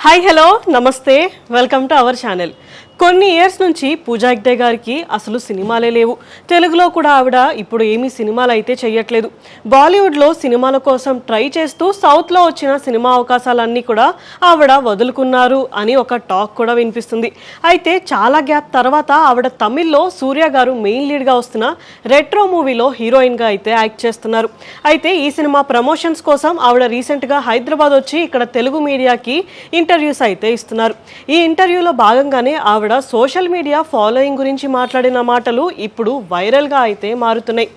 Hi hello నమస్తే welcome to our channel. కొన్ని years నుంచి పూజా హెగ్డే గారికి అసలు సినిమాలే లేవు. తెలుగులో కూడా ఆవిడ ఇప్పుడు ఏమీ సినిమాలు అయితే చేయట్లేదు. బాలీవుడ్లో సినిమాల కోసం ట్రై చేస్తూ సౌత్లో వచ్చిన సినిమా అవకాశాలన్నీ కూడా ఆవిడ వదులుకున్నారు అని ఒక టాక్ కూడా వినిపిస్తుంది. అయితే చాలా గ్యాప్ తర్వాత ఆవిడ తమిళ్లో సూర్య గారు మెయిన్ లీడ్గా వస్తున్న రెట్రో మూవీలో హీరోయిన్గా అయితే యాక్ట్ చేస్తున్నారు. అయితే ఈ సినిమా ప్రమోషన్స్ కోసం ఆవిడ రీసెంట్గా హైదరాబాద్ వచ్చి ఇక్కడ తెలుగు మీడియాకి ఇంటర్వ్యూస్ అయితే ఇస్తున్నారు. ఈ ఇంటర్వ్యూలో భాగంగానే ఆవిడ సోషల్ మీడియా ఫాలోయింగ్ గురించి మాట్లాడిన మాటలు ఇప్పుడు వైరల్గా అయితే మారుతున్నాయి.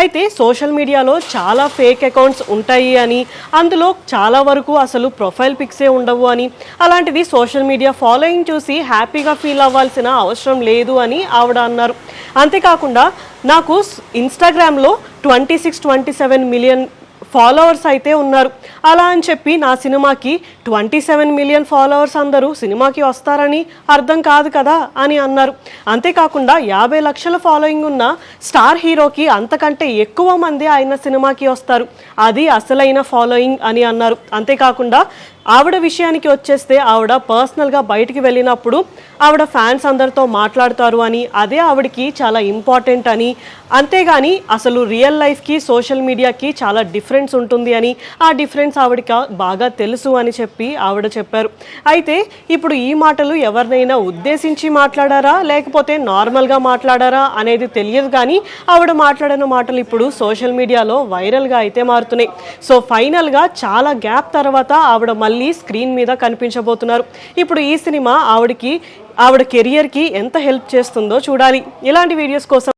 అయితే సోషల్ మీడియాలో చాలా ఫేక్ అకౌంట్స్ ఉంటాయి అని, అందులో చాలా వరకు అసలు ప్రొఫైల్ పిక్సే ఉండవు అని, అలాంటిది సోషల్ మీడియా ఫాలోయింగ్ చూసి హ్యాపీగా ఫీల్ అవ్వాల్సిన అవసరం లేదు అని ఆవిడ అన్నారు. అంతేకాకుండా నాకు ఇన్స్టాగ్రామ్లో 26-27 మిలియన్ ఫాలోవర్స్ అయితే ఉన్నారు. అలా అని చెప్పి నా సినిమాకి 27 మిలియన్ ఫాలోవర్స్ అందరూ సినిమాకి వస్తారని అర్థం కాదు కదా అని అన్నారు. అంతేకాకుండా 50 లక్షల ఫాలోయింగ్ ఉన్న స్టార్ హీరోకి అంతకంటే ఎక్కువ మంది ఆయన సినిమాకి వస్తారు, అది అసలైన ఫాలోయింగ్ అని అన్నారు. అంతేకాకుండా ఆవిడ విషయానికి వచ్చేస్తే ఆవిడ పర్సనల్గా బయటికి వెళ్ళినప్పుడు ఆవిడ ఫ్యాన్స్ అందరితో మాట్లాడతారు అని, అదే ఆవిడకి చాలా ఇంపార్టెంట్ అని, అంతేగాని అసలు రియల్ లైఫ్కి సోషల్ మీడియాకి చాలా డిఫరెన్స్ ఉంటుంది అని, ఆ డిఫరెన్స్ ఆవిడకి బాగా తెలుసు అని చెప్పి ఆవిడ చెప్పారు. అయితే ఇప్పుడు ఈ మాటలు ఎవరినైనా ఉద్దేశించి మాట్లాడారా లేకపోతే నార్మల్గా మాట్లాడారా అనేది తెలియదు, కానీ ఆవిడ మాట్లాడిన మాటలు ఇప్పుడు సోషల్ మీడియాలో వైరల్గా అయితే మారుతున్నాయి. సో ఫైనల్గా చాలా గ్యాప్ తర్వాత ఆవిడ మళ్ళీ స్క్రీన్ మీద కనిపించబోతున్నారు. ఇప్పుడు ఈ సినిమా ఆవిడ కెరియర్కి ఎంత హెల్ప్ చేస్తుందో చూడాలి. ఇలాంటి వీడియోస్ కోసం